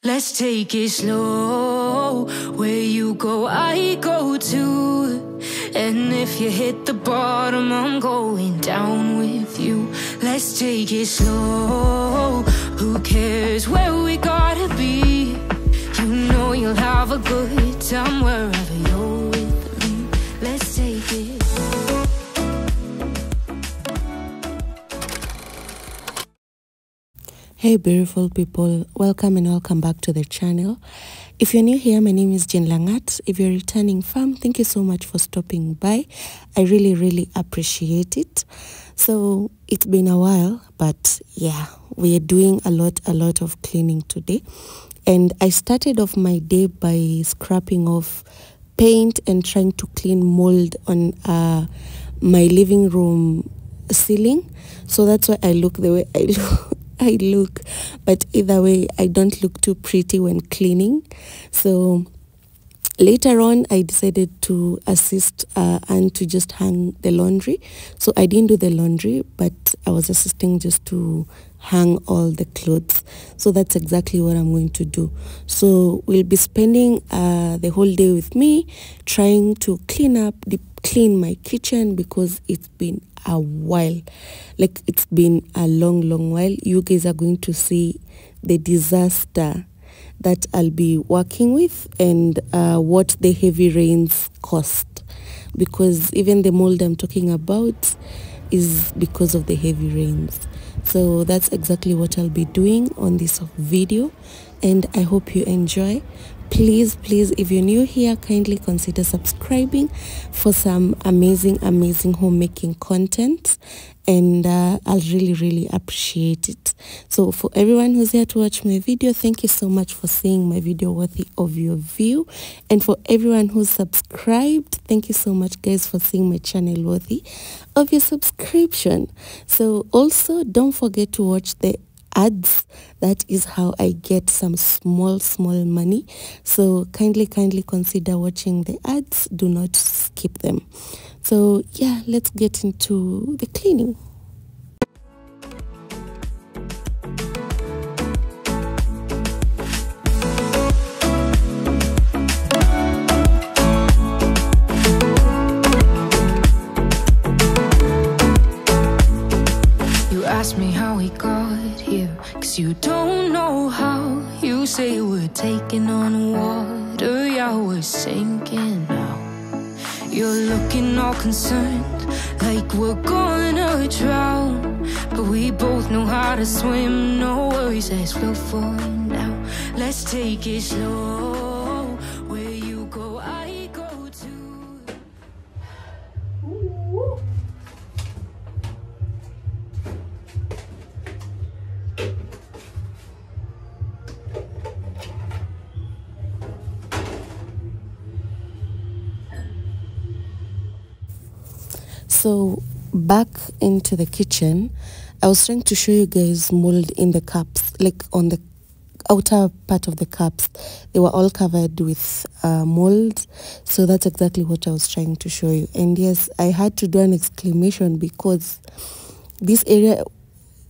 Let's take it slow. Where you go, I go too. And if you hit the bottom, I'm going down with you. Let's take it slow. Who cares where we gotta be? You know you'll have a good time wherever you're with me. Let's take it. Hey beautiful people, welcome and welcome back to the channel. If you're new here, my name is Jane Langat. If you're returning fam, thank you so much for stopping by. I really appreciate it. So it's been a while, but yeah, we are doing a lot of cleaning today. And I started off my day by scrapping off paint and trying to clean mold on my living room ceiling. So that's why I look the way I look, but either way I don't look too pretty when cleaning. So later on I decided to assist and to just hang the laundry. So I didn't do the laundry, but I was assisting just to hang all the clothes. So that's exactly what I'm going to do. So we'll be spending the whole day with me trying to clean my kitchen, because it's been a while. Like, it's been a long while. You guys are going to see the disaster that I'll be working with, and what the heavy rains cost, because even the mold I'm talking about is because of the heavy rains. So that's exactly what I'll be doing on this video, and I hope you enjoy. Please, if you're new here, kindly consider subscribing for some amazing homemaking content, and I'll really appreciate it. So for everyone who's here to watch my video, thank you so much for seeing my video worthy of your view. And for everyone who's subscribed, thank you so much guys for seeing my channel worthy of your subscription. So also don't forget to watch the ads. That is how I get some small money. So kindly consider watching the ads. Do not skip them. So yeah, let's get into the cleaning. You ask me how we got here, 'cause you don't know how. You say we're taking on water, yeah, we're sinking now. You're looking all concerned, like we're gonna drown, but we both know how to swim. No worries, let's flow for now. Let's take it slow. Where you go, I go too. So back into the kitchen, I was trying to show you guys mold in the cups, like on the outer part of the cups. They were all covered with mold. So that's exactly what I was trying to show you. And yes, I had to do an exclamation because this area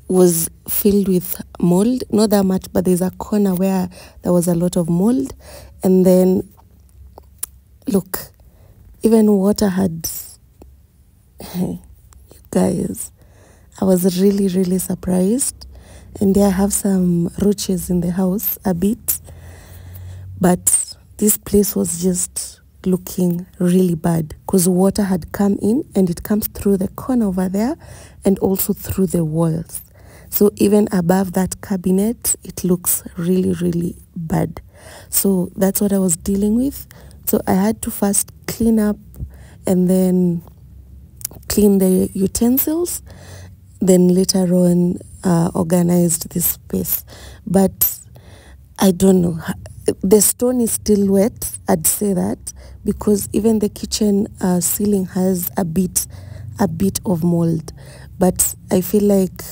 was filled with mold. Not that much, but there's a corner where there was a lot of mold. And then look, even water had... You guys, I was really surprised. And there I have some roaches in the house a bit, but this place was just looking really bad because water had come in, and it comes through the corner over there and also through the walls. So even above that cabinet, it looks really bad. So that's what I was dealing with. So I had to first clean up and then clean the utensils, then later on organized this space. But I don't know, the stone is still wet, I'd say that, because even the kitchen ceiling has a bit of mold, but I feel like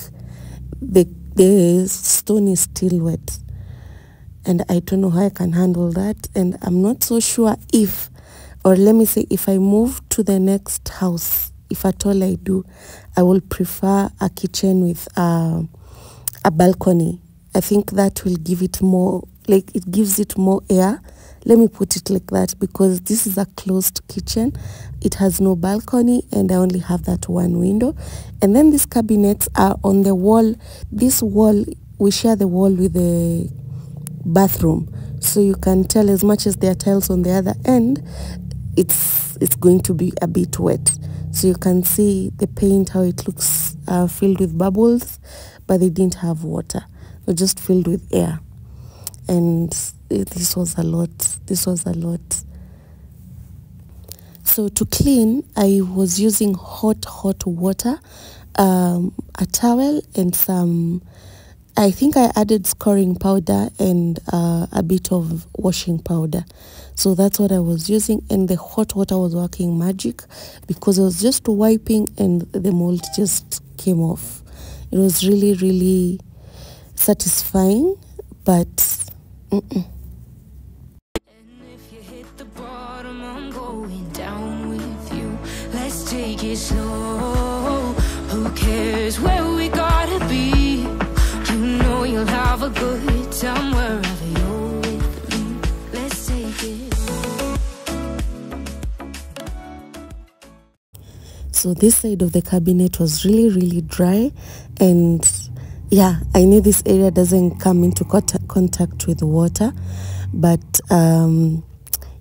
the stone is still wet, and I don't know how I can handle that. And I'm not so sure if, or let me say, if I move to the next house, if at all I do, I will prefer a kitchen with a balcony. I think that will give it more like it gives it more air. Let me put it like that, because this is a closed kitchen. It has no balcony and I only have that one window. And then these cabinets are on the wall. This wall, we share the wall with the bathroom. So you can tell, as much as there are tiles on the other end, it's going to be a bit wet. So you can see the paint, how it looks filled with bubbles, but they didn't have water. They're just filled with air. And this was a lot. So to clean, I was using hot water, a towel, and some, I think I added scoring powder and a bit of washing powder. So that's what I was using, and the hot water was working magic, because I was just wiping and the mold just came off. It was really, really satisfying, but And if you hit the bottom, I'm going down with you. Let's take it slow. Who cares where we gotta be? You know you'll have a good time wherever you're with me. Let's take it. So this side of the cabinet was really, really dry, and yeah, I know this area doesn't come into contact with water, but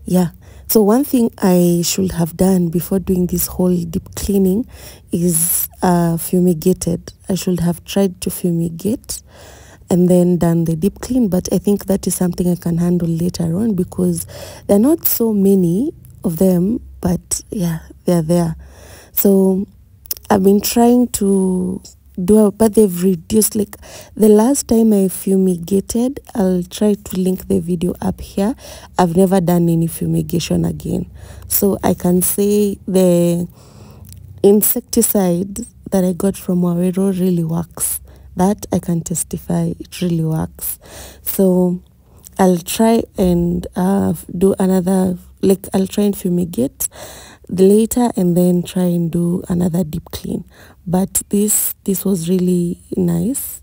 yeah. So one thing I should have done before doing this whole deep cleaning is fumigated. I should have tried to fumigate and then done the deep clean, but I think that is something I can handle later on, because there are not so many of them, but yeah, they're there. So I've been trying to do, but they've reduced. Like the last time I fumigated, I'll try to link the video up here. I've never done any fumigation again, so I can say the insecticide that I got from Wawero really works. That I can testify, it really works. So I'll try and do another, like I'll try and fumigate later and then try and do another deep clean. But this was really nice.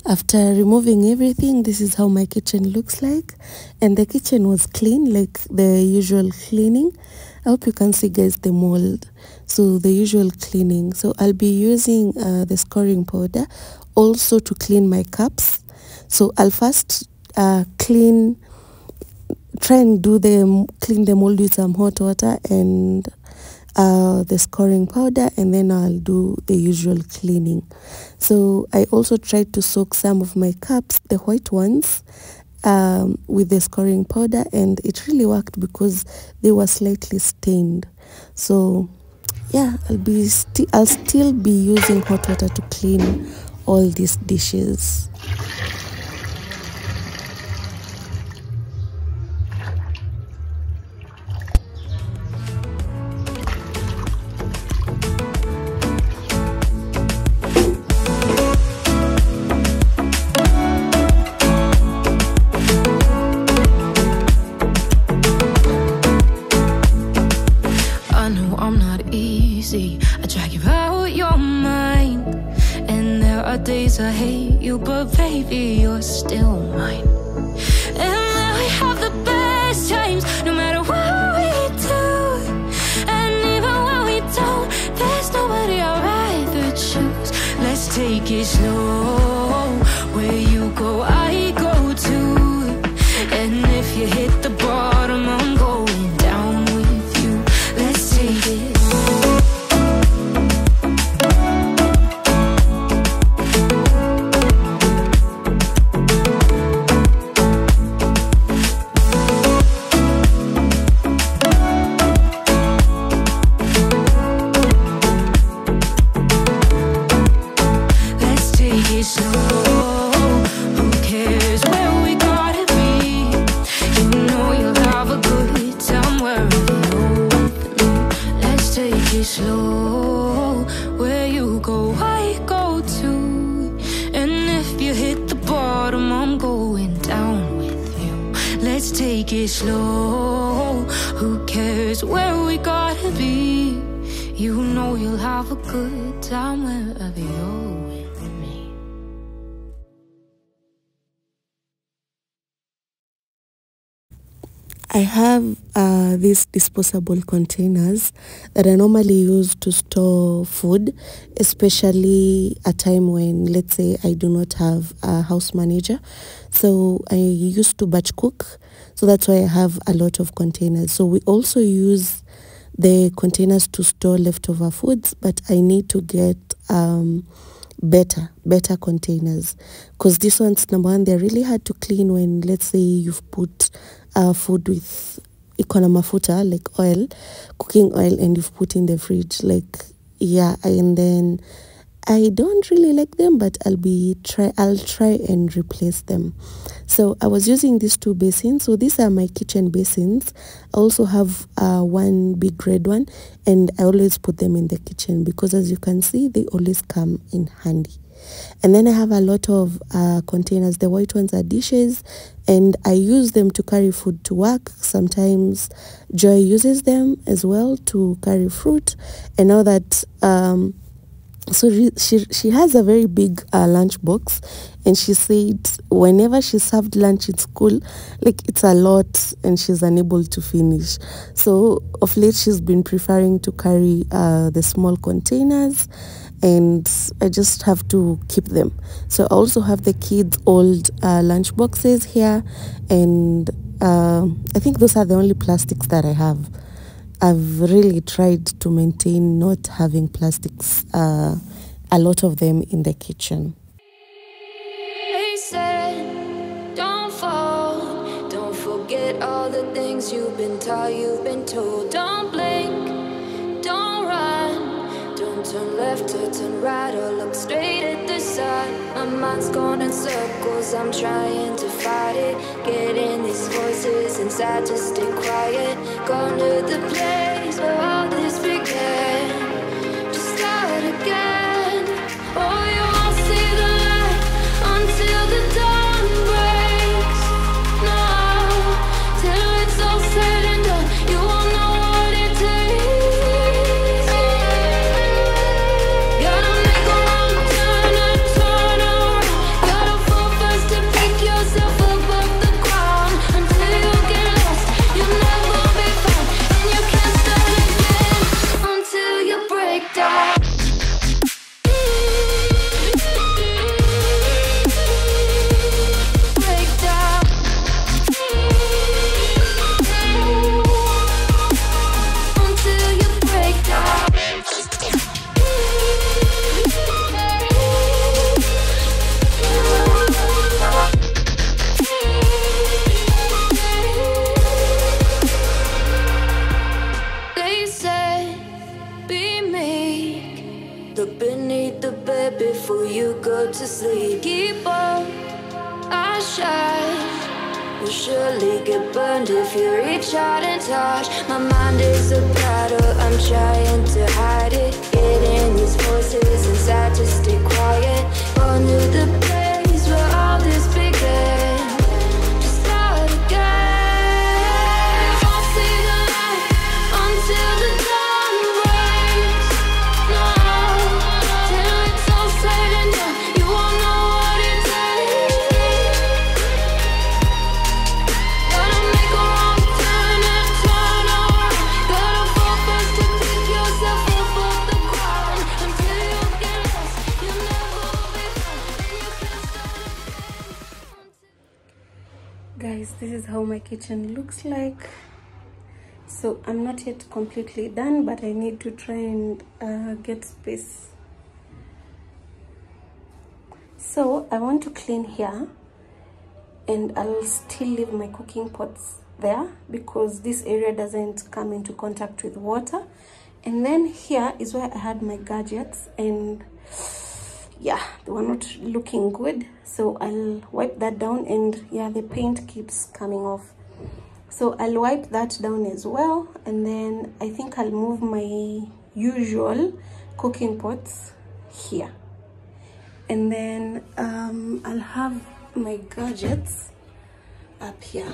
After removing everything, this is how my kitchen looks like, and the kitchen was clean, like the usual cleaning. I hope you can see, guys, the mold. So the usual cleaning. So I'll be using the scoring powder also to clean my cups. So I'll first clean, try and clean the mold with some hot water and the scoring powder, and then I'll do the usual cleaning. So I also tried to soak some of my cups, the white ones, with the scoring powder, and it really worked because they were slightly stained. So yeah, I'll still be using hot water to clean all these dishes. I drag you out your mind, and there are days I hate you, but baby, you're still mine. And then we have the best times, no matter what we do. And even when we don't, there's nobody I'd rather choose. Let's take it slow. Where you go, I go too. And if you hit the bottom, I'm going down with you. Let's take it. Slow, where you go, I go too. And if you hit the bottom, I'm going down with you. Let's take it slow. Who cares where we gotta be? You know you'll have a good time wherever you're with me. I have these disposable containers that I normally use to store food, especially a time when, let's say, I do not have a house manager. So I used to batch cook, so that's why I have a lot of containers. So we also use the containers to store leftover foods, but I need to get better containers, because these ones, number one, they're really hard to clean when, let's say, you've put food with ikona mafuta, like oil, cooking oil, and you've put in the fridge, like, yeah, and then I don't really like them, but I'll try and replace them. So I was using these two basins. So these are my kitchen basins. I also have one big red one, and I always put them in the kitchen because, as you can see, they always come in handy. And then I have a lot of containers. The white ones are dishes, and I use them to carry food to work. Sometimes Joy uses them as well to carry fruit. And now that so she has a very big lunch box, and she said whenever she served lunch in school, like, it's a lot and she's unable to finish. So of late she's been preferring to carry the small containers, and I just have to keep them. So I also have the kids' old lunch boxes here, and I think those are the only plastics that I have. I've really tried to maintain not having plastics, a lot of them in the kitchen. They said, don't fall, don't forget all the things you've been taught, you've been told. Don't blink, don't run, don't turn left or turn right or look straight at the sun. My mind's going in circles, I'm trying to fight it. Getting these voices inside to stay quiet. Gone to the place where all this began. Just start again. Oh, you won't see the light until the dawn breaks. No, till it's all said and done, you won't know what it takes. Gotta make a wrong turn and turn around. Gotta fall first to pick yourself up off the ground. Until you get lost, you'll never be found, and you can't start again until you break down. Break down. Until you break down. They said, be meek, look beneath the bed before you go to sleep. Keep on, I shine, will surely get burned if you reach out and touch. My mind is a battle, I'm trying to hide it. Getting these voices inside to stay quiet. On to the place where all this began. Just start again. You won't see the light until the dawn breaks. No, till it's all said and done, you won't know what it takes. Gotta make a wrong turn and turn around. Gotta fall first to pick yourself up off the ground. Until you get lost, you'll never be found, and you can't start again. Guys, this is how my kitchen looks like. So I'm not yet completely done, but I need to try and get space. So I want to clean here, and I'll still leave my cooking pots there because this area doesn't come into contact with water. And then here is where I had my gadgets, and yeah, they were not looking good. So I'll wipe that down, and yeah, the paint keeps coming off. So I'll wipe that down as well, and then I think I'll move my usual cooking pots here. And then I'll have my gadgets up here.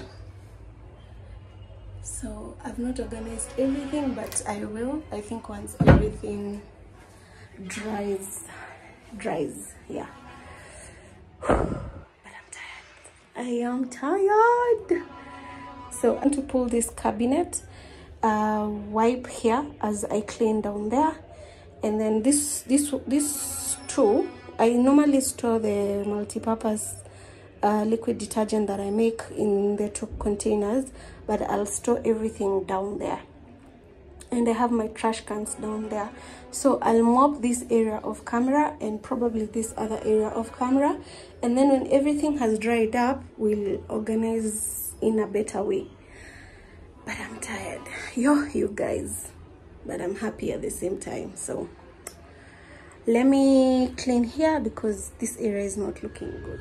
So I've not organized everything, but I will, I think, once everything dries, yeah. But I'm tired. I am tired. So I'm to pull this cabinet, wipe here as I clean down there, and then this tool, I normally store the multi-purpose liquid detergent that I make in the 2 containers, but I'll store everything down there. And I have my trash cans down there. So I'll mop this area of camera and probably this other area of camera, and then when everything has dried up, we'll organize in a better way. But I'm tired, you guys, but I'm happy at the same time. So let me clean here because this area is not looking good.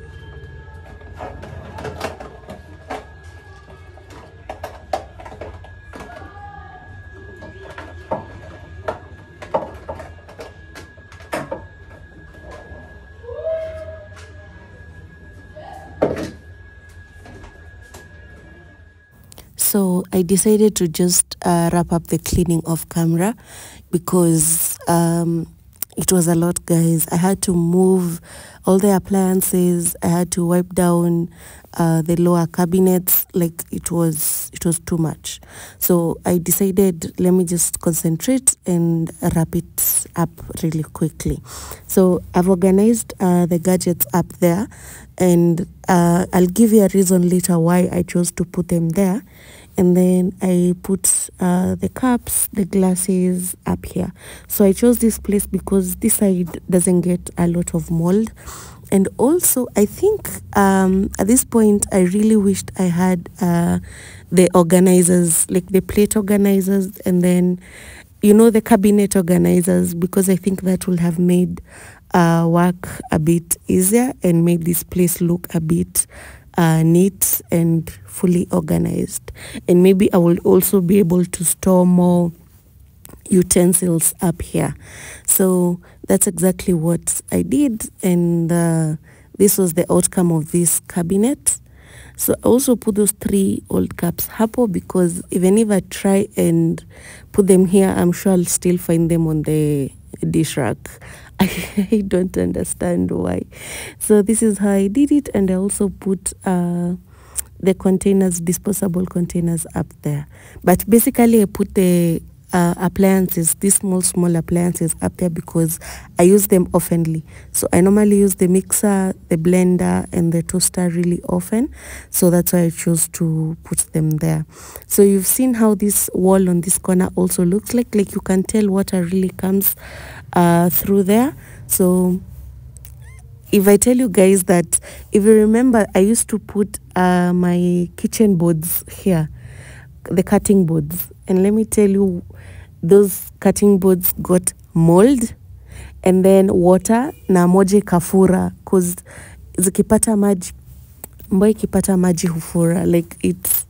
So I decided to just wrap up the cleaning of camera because it was a lot, guys. I had to move all the appliances. I had to wipe down the lower cabinets. Like it was too much. So I decided, let me just concentrate and wrap it up really quickly. So I've organized the gadgets up there, and I'll give you a reason later why I chose to put them there. And then I put the cups, the glasses up here. So I chose this place because this side doesn't get a lot of mold. And also, I think at this point, I really wished I had the organizers, like the plate organizers, and then, you know, the cabinet organizers, because I think that will have made work a bit easier and made this place look a bit neat and fully organized. And maybe I will also be able to store more utensils up here. So that's exactly what I did, and this was the outcome of this cabinet. So I also put those 3 old cups hapo because even if I try and put them here, I'm sure I'll still find them on the dish rack. I don't understand why. So this is how I did it, and I also put the containers, disposable containers up there. But basically I put the appliances, these small appliances up there because I use them oftenly. So I normally use the mixer, the blender, and the toaster really often. So that's why I chose to put them there. So you've seen how this wall on this corner also looks like you can tell water really comes through there. So if I tell you guys that, if you remember, I used to put my kitchen boards here, the cutting boards, and let me tell you, those cutting boards got mold and then water na moja kafura, cause zikipata maji, mboy ikipata maji hufura. Like, it's,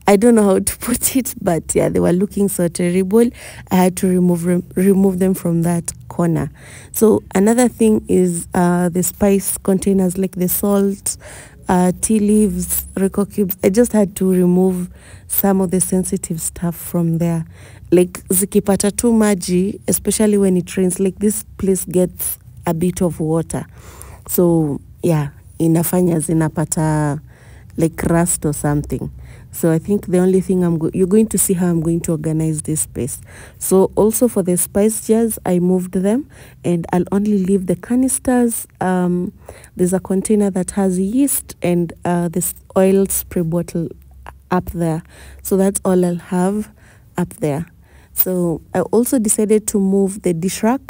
I don't know how to put it, but yeah, they were looking so terrible. I had to remove them from that corner. So another thing is the spice containers, like the salt, tea leaves, Rico cubes. I just had to remove some of the sensitive stuff from there. Like zikipata tu maji, especially when it rains, like this place gets a bit of water. So yeah, inafanya zinapata like rust or something. So I think the only thing you're going to see how I'm going to organize this space. So also for the spice jars, I moved them, and I'll only leave the canisters. There's a container that has yeast and this oil spray bottle up there. So that's all I'll have up there. So I also decided to move the dish rack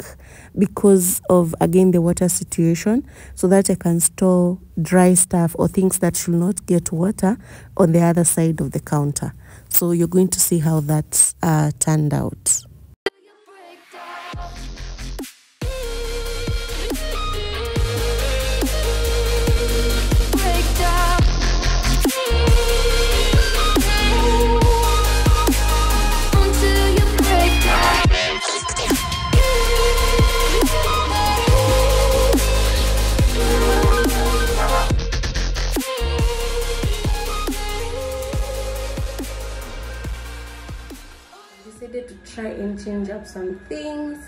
because of, again, the water situation, so that I can store dry stuff or things that should not get water on the other side of the counter. So you're going to see how that turned out. To try and change up some things,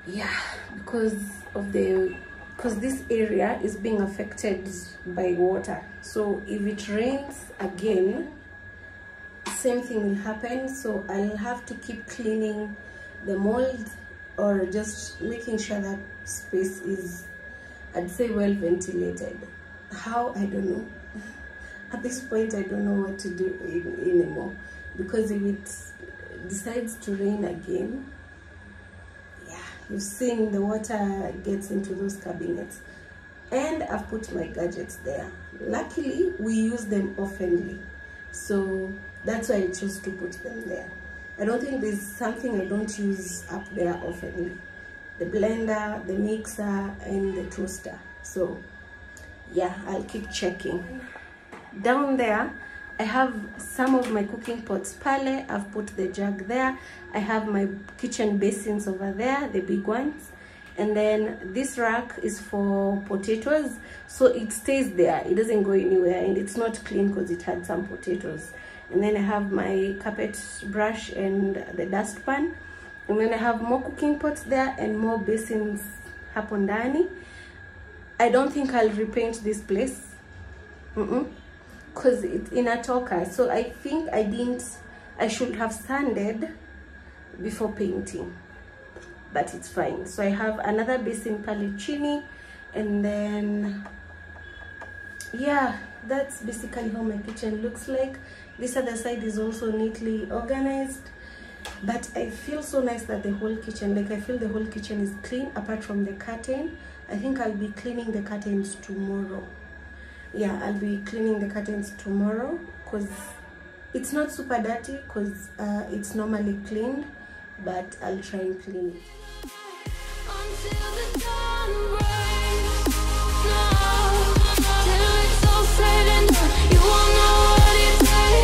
yeah, because of the because this area is being affected by water. So if it rains again, same thing will happen. So I'll have to keep cleaning the mold, or just making sure that space is, I'd say, well ventilated. How? I don't know. At this point, I don't know what to do anymore, because if it decides to rain again, yeah, you've seen the water gets into those cabinets. And I've put my gadgets there. Luckily, we use them oftenly, so that's why I chose to put them there. I don't think there's something I don't use up there oftenly. The blender, the mixer, and the toaster. So yeah, I'll keep checking. Down there, I have some of my cooking pots pale. I've put the jug there. I have my kitchen basins over there, the big ones. And then this rack is for potatoes, so it stays there. It doesn't go anywhere, and it's not clean because it had some potatoes. And then I have my carpet brush and the dustpan. And then I have more cooking pots there and more basins hapo ndani. I don't think I'll repaint this place, because it's inatoka. So I think I should have sanded before painting, but it's fine. So I have another basin pale chini, and then yeah, that's basically how my kitchen looks like. This other side is also neatly organized, but I feel so nice that the whole kitchen, like I feel the whole kitchen is clean apart from the curtain. I think I'll be cleaning the curtains tomorrow. Yeah, I'll be cleaning the curtains tomorrow, because it's not super dirty, because it's normally cleaned, but I'll try and clean it. Until the dawn breaks, no, till it's all said and done, you won't know what it takes.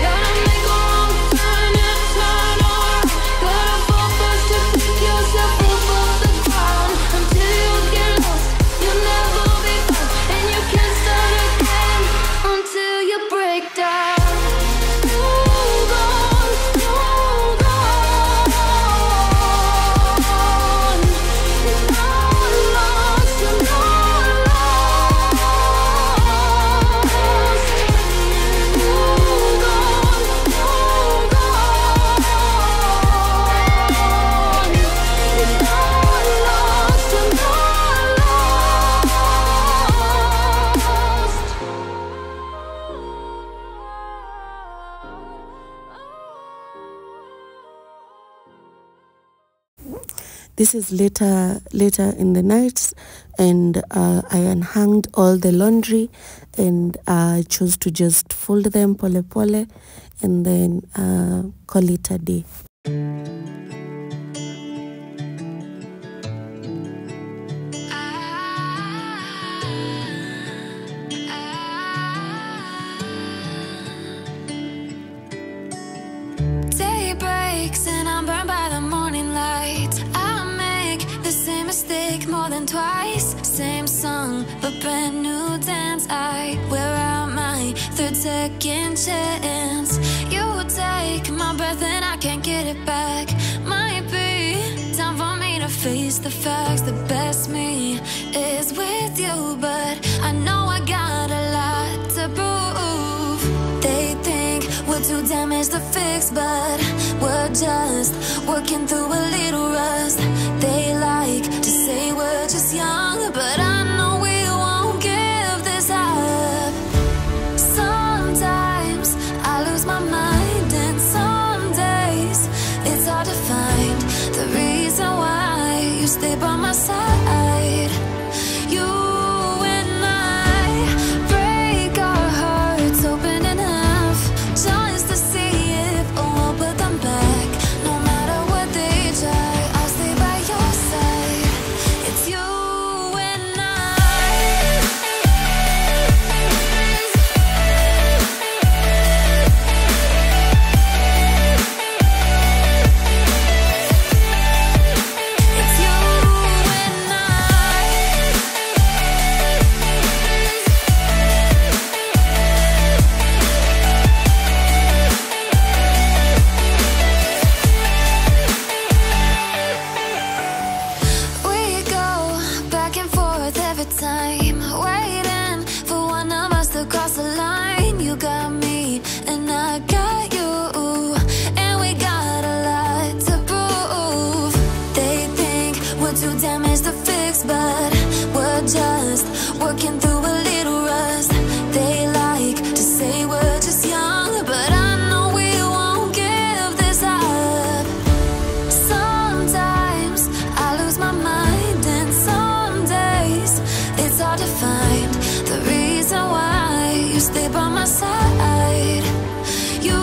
Gotta make a wrong turn and turn around. Gotta fall first to pick yourself up off the ground. Until you get lost, you'll never be found, and you can't start again until you break down. This is later in the night, and I unhanged all the laundry, and I chose to just fold them pole pole, and then call it a day. Day breaks and I'm burned by the morning light. More than twice, same song, but brand new dance. I wear out my third second chance. You take my breath and I can't get it back. Might be time for me to face the facts. The best me is with you, but I know I got a lot to prove. They think we're too damaged to fix, but we're just working through a little rust. They like to say we're just young, but I know we won't give this up. Sometimes I lose my mind, and some days it's hard to find the reason why you stay by my side. You and I break our hearts open in half, just to see if we'll put them back. No matter what they try, I'll stay by your side. It's you and I. It's you and working through a little rust. They like to say we're just young, but I know we won't give this up. Sometimes I lose my mind, and some days it's hard to find the reason why you stay by my side. You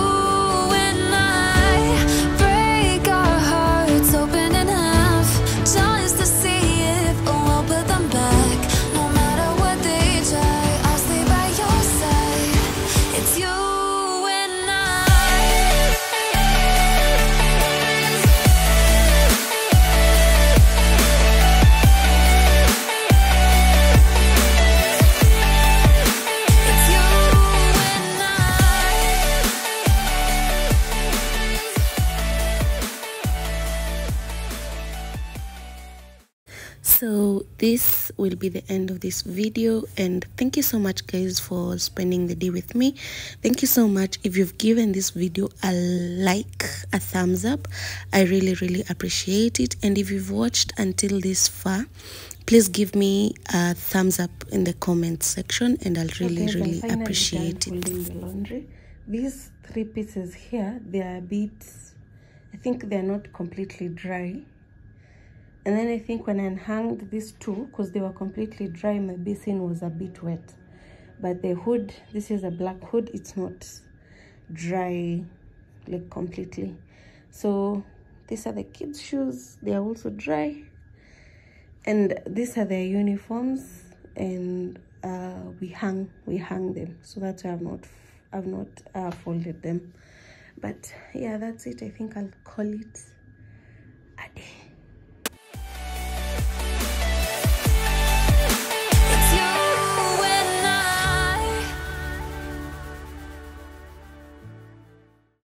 and I break our hearts open in half, just to see if we'll put them back. No matter what they try, I'll stay by your side. It's you and I. It's you and I. So this will be the end of this video, and thank you so much guys for spending the day with me. Thank you so much. If you've given this video a like, a thumbs up, I really appreciate it. And if you've watched until this far, please give me a thumbs up in the comment section, and I'll really appreciate it. Folding the laundry. These 3 pieces here, they are a bit, I think they're not completely dry. And then I think when I hung these 2, because they were completely dry, my basin was a bit wet. But the hood, this is a black hood, it's not dry like completely. So these are the kids' shoes, they are also dry. And these are their uniforms, and we hung them. So that's why I've not folded them. But yeah, that's it. I think I'll call it